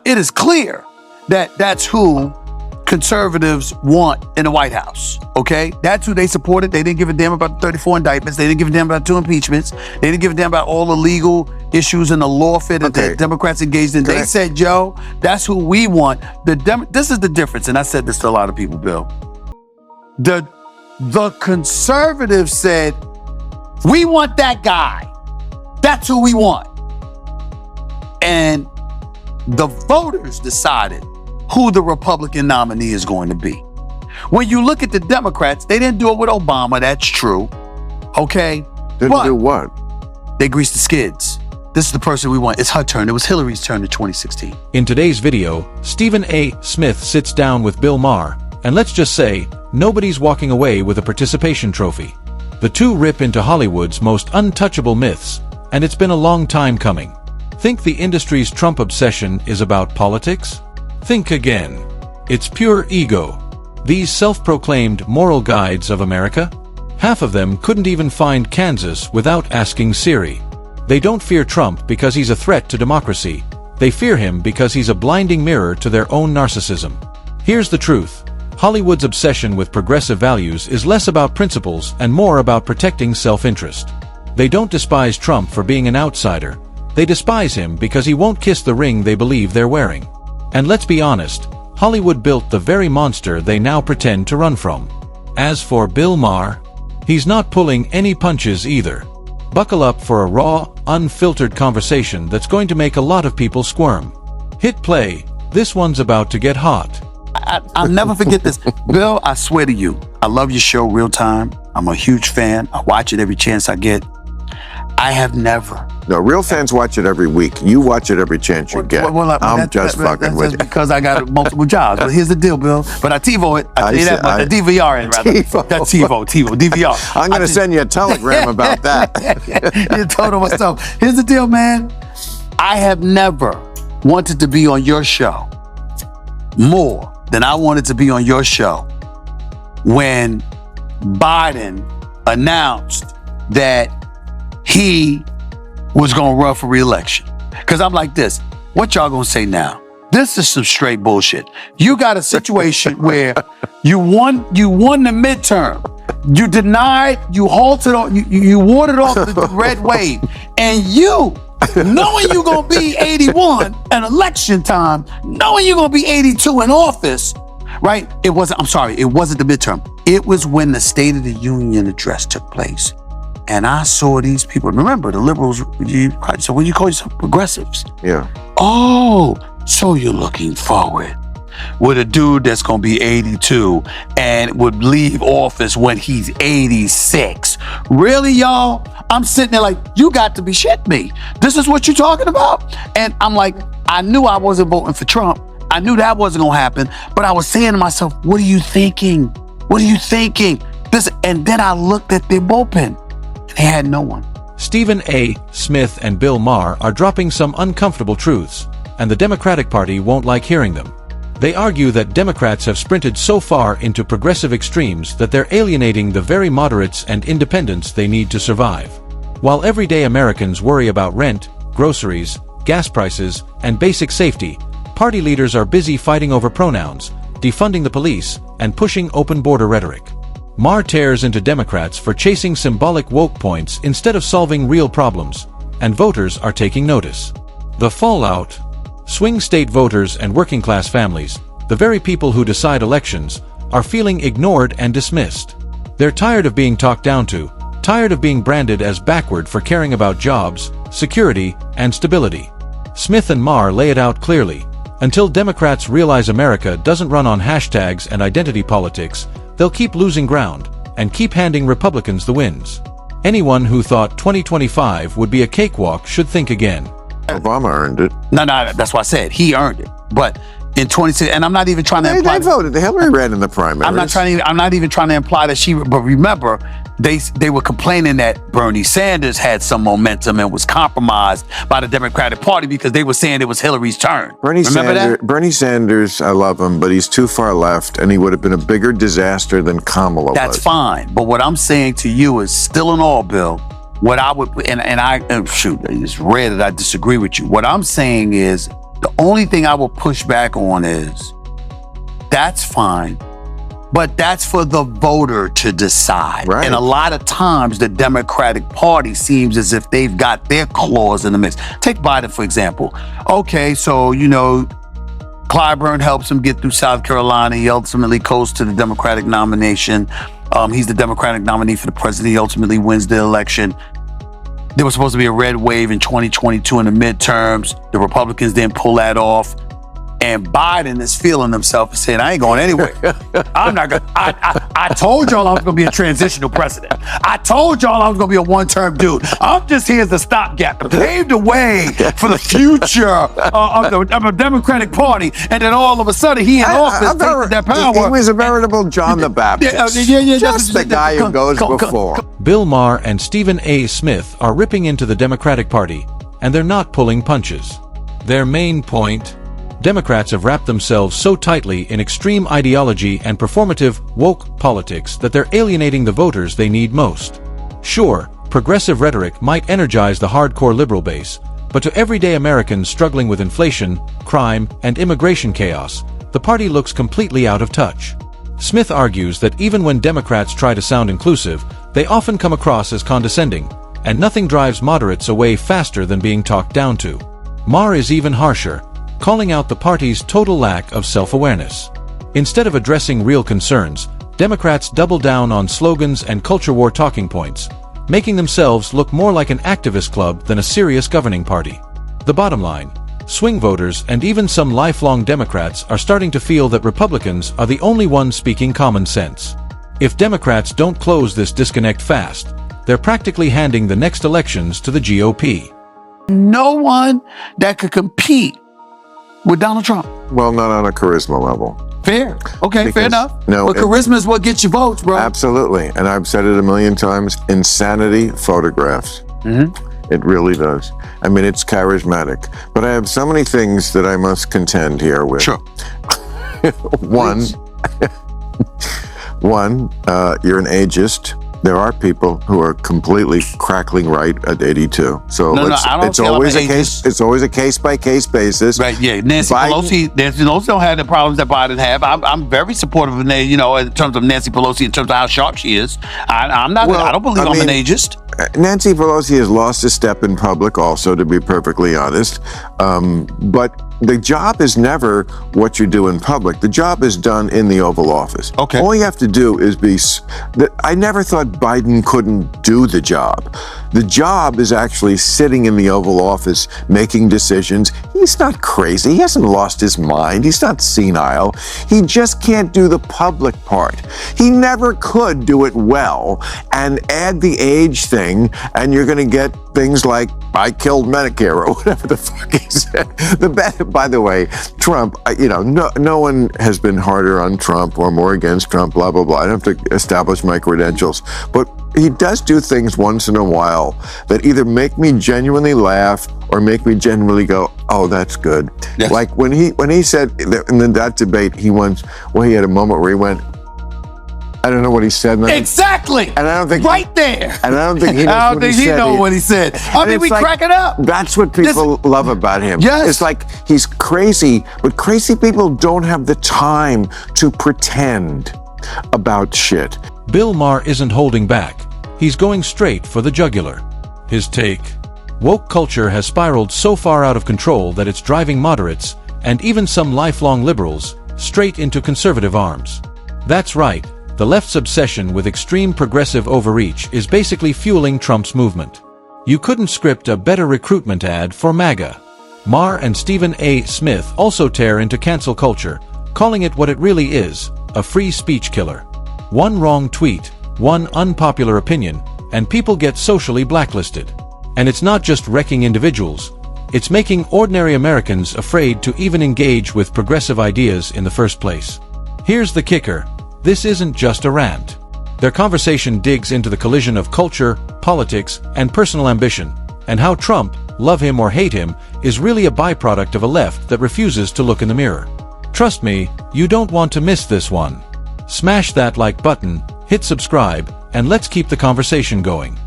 it is clear that that's who conservatives want in the White House, okay? That's who they supported. They didn't give a damn about the 34 indictments. They didn't give a damn about 2 impeachments. They didn't give a damn about all the legal issues and the lawfare that the Democrats engaged in. They said, Joe, that's who we want. This is the difference, and I said this to a lot of people, Bill. The conservatives said, we want that guy. That's who we want. And the voters decided who the Republican nominee is going to be. When you look at the Democrats, they didn't do it with Obama, that's true. Okay? Didn't do what? They greased the skids. This is the person we want. It's her turn. It was Hillary's turn in 2016. In today's video, Stephen A. Smith sits down with Bill Maher, and let's just say, nobody's walking away with a participation trophy. The two rip into Hollywood's most untouchable myths, and it's been a long time coming. Think the industry's Trump obsession is about politics? Think again. It's pure ego. These self-proclaimed moral guides of America? Half of them couldn't even find Kansas without asking Siri. They don't fear Trump because he's a threat to democracy. They fear him because he's a blinding mirror to their own narcissism. Here's the truth. Hollywood's obsession with progressive values is less about principles and more about protecting self-interest. They don't despise Trump for being an outsider. They despise him because he won't kiss the ring they believe they're wearing. And let's be honest, Hollywood built the very monster they now pretend to run from. As for Bill Maher, he's not pulling any punches either. Buckle up for a raw, unfiltered conversation that's going to make a lot of people squirm. Hit play. This one's about to get hot. I'll never forget this. Bill, I swear to you, I love your show, Real Time. I'm a huge fan. I watch it every chance I get. I have never. No, real fans watch it every week. You watch it every chance you get. I'm just fucking with you. Because I got multiple jobs. But here's the deal, Bill. But I TiVo it. I say that, but the DVR it, rather. That TiVo, DVR. I'm going to send you a telegram about that. You told him myself. Here's the deal, man. I have never wanted to be on your show more than I wanted to be on your show when Biden announced that he was going to run for re-election. Because I'm like this, what y'all going to say now? This is some straight bullshit. You got a situation where you won the midterm. You denied, you halted, you warded off the red wave. And you, knowing you're going to be 81 at election time, knowing you're going to be 82 in office, right? It wasn't the midterm. It was when the State of the Union address took place. And I saw these people. Remember, the liberals, so when you call yourself progressives. Yeah. Oh, so you're looking forward with a dude that's going to be 82 and would leave office when he's 86. Really, y'all? I'm sitting there like, you got to be shitting me. This is what you're talking about? And I'm like, I knew I wasn't voting for Trump. I knew that wasn't going to happen. But I was saying to myself, what are you thinking? What are you thinking? And then I looked at their bullpen. They had no one. Stephen A. Smith and Bill Maher are dropping some uncomfortable truths, and the Democratic Party won't like hearing them. They argue that Democrats have sprinted so far into progressive extremes that they're alienating the very moderates and independents they need to survive. While everyday Americans worry about rent, groceries, gas prices, and basic safety, party leaders are busy fighting over pronouns, defunding the police, and pushing open border rhetoric. Maher tears into Democrats for chasing symbolic woke points instead of solving real problems, and voters are taking notice. The fallout: swing state voters and working-class families, the very people who decide elections, are feeling ignored and dismissed. They're tired of being talked down to, tired of being branded as backward for caring about jobs, security, and stability. Smith and Maher lay it out clearly. Until Democrats realize America doesn't run on hashtags and identity politics, they'll keep losing ground and keep handing Republicans the wins. Anyone who thought 2025 would be a cakewalk should think again. Obama earned it. No, that's why I said he earned it. But in 26, and I'm not even trying to imply. They voted. Hillary ran in the primaries. I'm not even trying to imply that she. But remember, they were complaining that Bernie Sanders had some momentum and was compromised by the Democratic Party because they were saying it was Hillary's turn. Bernie Sanders, I love him, but he's too far left, and he would have been a bigger disaster than Kamala was. That's fine. But what I'm saying to you is, still in all, Bill, what I would, it's rare that I disagree with you. What I'm saying is, The only thing I will push back on is that's fine, but that's for the voter to decide. Right. And a lot of times the Democratic Party seems as if they've got their claws in the mix. Take Biden, for example. Okay, so, Clyburn helps him get through South Carolina. He ultimately goes to the Democratic nomination. He's the Democratic nominee for the president. He ultimately wins the election. There was supposed to be a red wave in 2022 in the midterms. The Republicans didn't pull that off. And Biden is feeling himself and saying, I ain't going anywhere. I'm not going to. I told y'all I was going to be a transitional president. I told y'all I was going to be a one-term dude. I'm just here as a stopgap to pave the way for the future of the Democratic Party. And then all of a sudden, he in office taking that power. He was a veritable John the Baptist. Just the guy who goes before. Bill Maher and Stephen A. Smith are ripping into the Democratic Party, and they're not pulling punches. Their main point: Democrats have wrapped themselves so tightly in extreme ideology and performative, woke politics that they're alienating the voters they need most. Sure, progressive rhetoric might energize the hardcore liberal base, but to everyday Americans struggling with inflation, crime, and immigration chaos, the party looks completely out of touch. Smith argues that even when Democrats try to sound inclusive, they often come across as condescending, and nothing drives moderates away faster than being talked down to. Maher is even harsher, calling out the party's total lack of self-awareness. Instead of addressing real concerns, Democrats double down on slogans and culture war talking points, making themselves look more like an activist club than a serious governing party. The bottom line: swing voters and even some lifelong Democrats are starting to feel that Republicans are the only ones speaking common sense. If Democrats don't close this disconnect fast, they're practically handing the next elections to the GOP. No one that could compete with Donald Trump. Well, not on a charisma level. Fair. Okay, fair enough. No, but charisma is what gets you votes, bro. Absolutely. And I've said it a million times, insanity photographs. Mm-hmm. It really does. I mean, it's charismatic. But I have so many things that I must contend here with. Sure. One, you're an ageist. There are people who are completely crackling right at 82. So it's always a case. It's always a case-by-case basis. Right? Yeah. Nancy Pelosi don't have the problems that Biden have. I'm very supportive of in terms of Nancy Pelosi, in terms of how sharp she is. I'm not. I don't believe I'm an ageist. Nancy Pelosi has lost a step in public, also, to be perfectly honest. But the job is never what you do in public. The job is done in the Oval Office. Okay. All you have to do is be. I never thought Biden couldn't do the job. The job is actually sitting in the Oval Office making decisions. He's not crazy. He hasn't lost his mind. He's not senile. He just can't do the public part. He never could do it well. And add the age thing, and you're going to get things like "I killed Medicare" or whatever the fuck he said. By the way, Trump, no one has been harder on Trump or more against Trump, blah, blah, blah. I don't have to establish my credentials. But he does do things once in a while that either make me genuinely laugh or make me genuinely go, oh, that's good. Yes. Like when he said in that debate, he had a moment where he went, I don't know what he said. Exactly. And I don't think right there. And I don't think he knows what he said. I mean, we crack it up. That's what people love about him. Yes. It's like he's crazy, but crazy people don't have the time to pretend about shit. Bill Maher isn't holding back. He's going straight for the jugular. His take: woke culture has spiraled so far out of control that it's driving moderates, and even some lifelong liberals, straight into conservative arms. That's right. The left's obsession with extreme progressive overreach is basically fueling Trump's movement. You couldn't script a better recruitment ad for MAGA. Maher and Stephen A. Smith also tear into cancel culture, calling it what it really is: a free speech killer. One wrong tweet, one unpopular opinion, and people get socially blacklisted. And it's not just wrecking individuals, it's making ordinary Americans afraid to even engage with progressive ideas in the first place. Here's the kicker: this isn't just a rant. Their conversation digs into the collision of culture, politics, and personal ambition, and how Trump, love him or hate him, is really a byproduct of a left that refuses to look in the mirror. Trust me, you don't want to miss this one. Smash that like button, hit subscribe, and let's keep the conversation going.